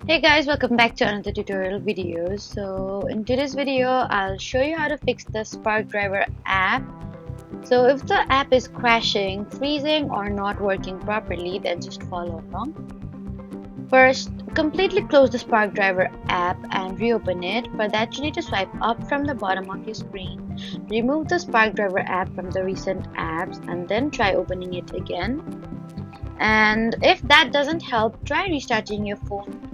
Hey guys, welcome back to another tutorial video. So in today's video, I'll show you how to fix the Spark Driver app. So if the app is crashing, freezing, or not working properly, then just follow along. First, completely close the Spark Driver app and reopen it. For that, you need to swipe up from the bottom of your screen. Remove the Spark Driver app from the recent apps and then try opening it again. And if that doesn't help, try restarting your phone.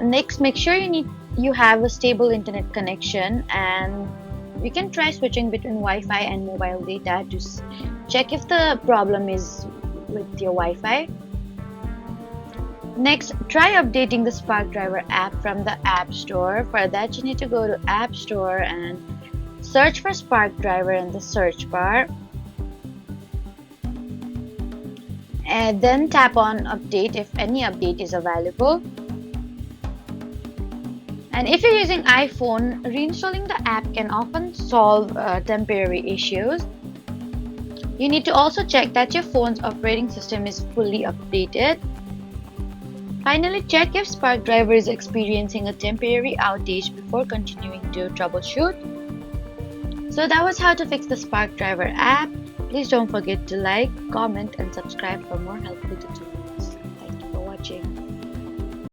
Next, make sure you have a stable internet connection, and you can try switching between Wi-Fi and mobile data to check if the problem is with your Wi-Fi. Next, try updating the Spark Driver app from the App Store. For that, you need to go to App Store and search for Spark Driver in the search bar. And then tap on Update if any update is available. And if you're using iPhone, reinstalling the app can often solve temporary issues. You need to also check that your phone's operating system is fully updated. Finally, check if Spark Driver is experiencing a temporary outage before continuing to troubleshoot. So that was how to fix the Spark Driver app. Please don't forget to like, comment, and subscribe for more helpful tutorials. Thank you for watching.